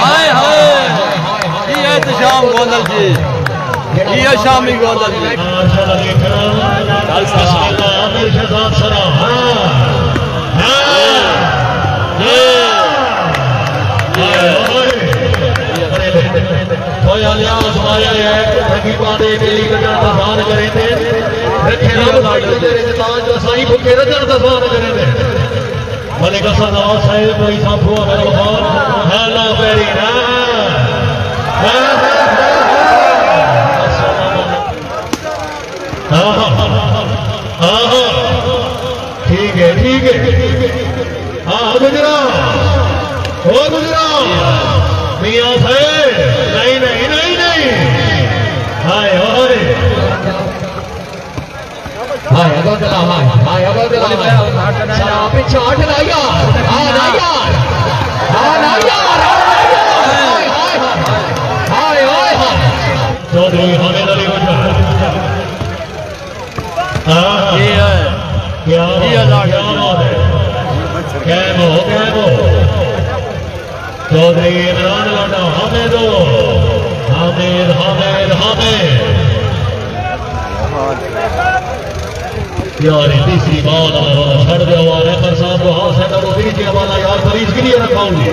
हाय हाय ये एहतशाम गोंदल जी, ये शामी गोंदल जी। ठीक है ठीक है। हाँ गुजरा हो गुजरा मियाँ साहब, नहीं नहीं नहीं नहीं। हाय हाय हाय अबदुल्ला हाय हाय अबदुल्ला सारा पीछे हट ना यार, हाँ ना यार, हाँ ना यार, हाय हाय हाय हाय चौधरी हामिद अली गुजरा। क्या कैमो कैमो चौधरी इमरान लाडा हामिदो हामिद हामिद हामिद यार तीसरी बाल छड़ दे वाले पर साहब को हाथ है तो बीच वाला यार मरीज के लिए रखाऊंगी।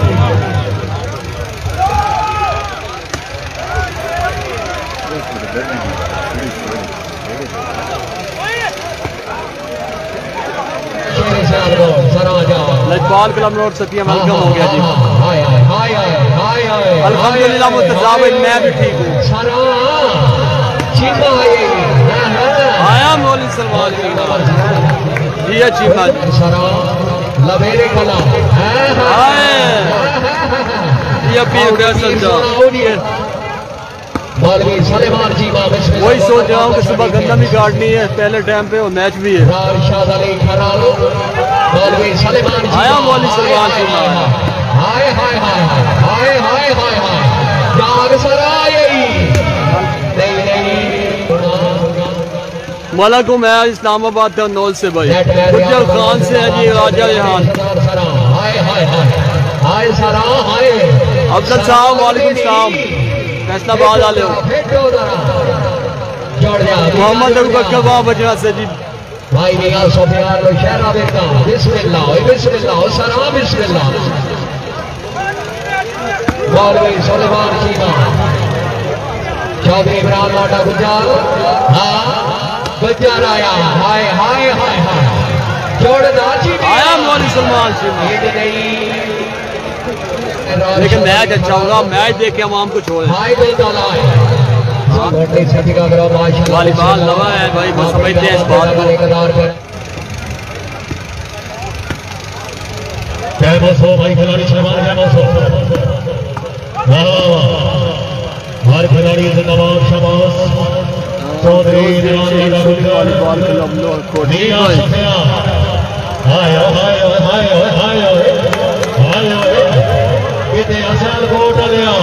लजपाल क्लब रोड सतिया वेलकम हो गया जी। अल्हम्दुलिल्लाह मुर्तजा भाई मैं भी ठीक हूँ। आया मौलवी सलमान जी अच्छी बात। ये पीर फैसल जा वही सोच रहा हूँ कि सुबह गन्ना भी काटनी है, पहले टाइम पे और मैच भी है। आया मौलवी सलमान जी मलक हूँ मैं इस्लामाबाद का नौल से भाई, गुज्जर खान से है जी राजा रेहान। अफजल साहब वालेकुम सलाम, फैसलाबाद वाले हो। मोहम्मद अबू बकर बाबा बजना से जी भाई मियां सोफियान लो शहरा बेटा बिस्मिल्लाह बिस्मिल्लाह सलाम बिस्मिल्लाह मौलवी सुलेमान चीमा चौधरी इमरान लाडा गुजर। हाँ गुजर आया हाय हाय हाय हाय जोड़दार जी आया मौलवी सलमान चीमा। लेकिन मैच अच्छा होगा, मैच देख के आवाम को छोड़े। वॉलीबॉल नवा है भाई, बस समझते हैं इस बात को। भाई खिलाड़ी शर्मान हर खिलाड़ी से नवाब शबाज चौधरी वॉलीबॉल क्लब कितने असल कोट लिया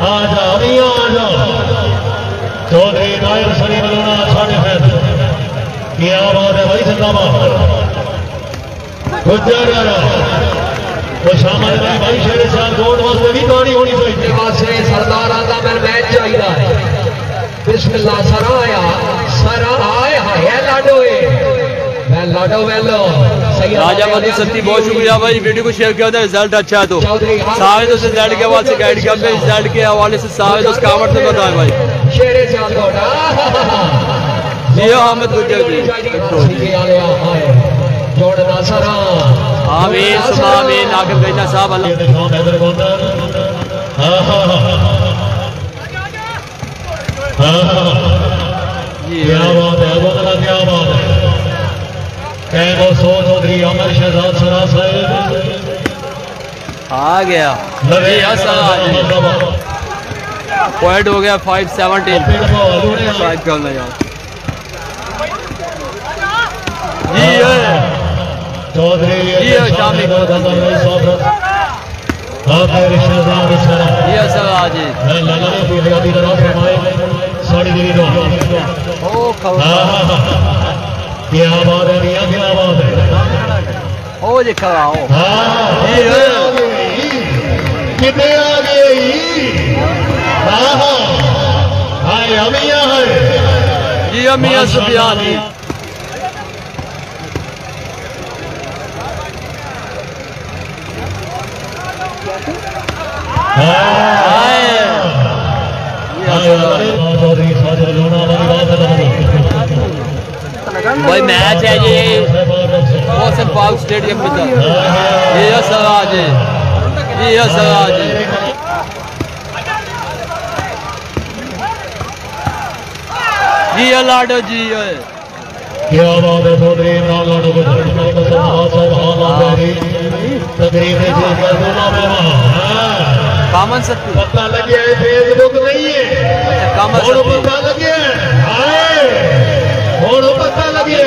आजा मियां आजा चौधरी नायर सनी मलूना छाड़े हैं। क्या बात है भाई जिंदाबाद गुजर वो शामिल भाई भाई शेरे साल कोट वास्ते भी गाड़ी होनी चाहिए वास्ते सरदार आंदा मैं मैच चाहिए है। बिस्मिल्लाह सरा आया सरा आए हाय लाडो मैं लाडो वेलो राजा मधु सत्ती बहुत शुक्रिया भाई, वीडियो को शेयर किया था। रिजल्ट अच्छा है तो साहिद उस रिजल्ट के हवाले से गाइड किया, अपने रिजल्ट के हवाले से साहिद उस कावट से बताए भाई। जी अहमद गुजर जी आमीन सुबह आमीन आगे भेजना साहब अल्लाह। क्या बात है क्या बात है कैमो चौधरी अमर शहजाद सरा साहब आ गया जी पॉइंट हो गया 5-17 शायद करना यार जी चौधरी जी शामी जी सर आज क्या बात है मियां क्या बात है ओ जी खड़ा हो कितने आ गए हाय अमिया है जी अमिया सुफियान जी भाई मैच है ये मोहसिन पाक स्टेडियम में था। ये सराज है, ये सराज है। जी लाडो जी है क्या बात है चौधरी लाडो को कामन सकती पता लगे फेसबुक नहीं है और पता लगे और पता लगे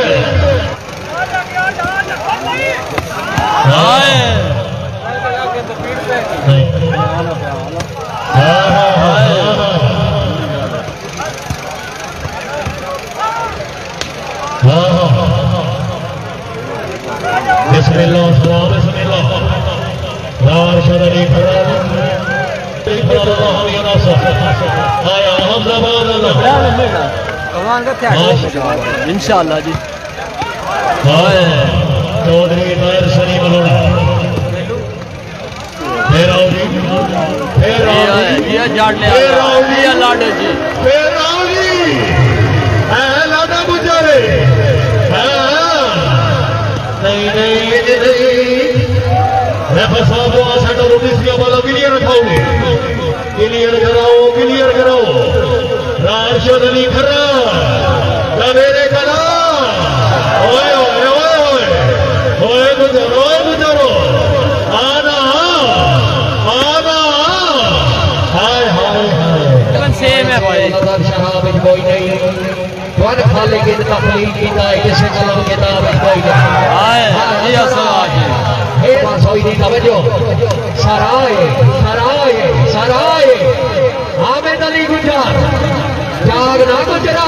बिस्मिल्लाह सलाम बिस्मिल्लाह राशिद अली इंशाअल्लाह जी चौधरी नायर सनी मलोड़ा लाडो जी लाडा गुजारे नहीं क्लियर कराओ राशिद अली खर्रा मेरे कला ओए गुजरो आना हाय हाय सेम है भाई शराब कोई नहीं वन खाली की तकलीफ की किसी कलम किताब कोई नहीं सोई नहीं तवज्जो सराय हामिद अली गुजर जागना गुजरा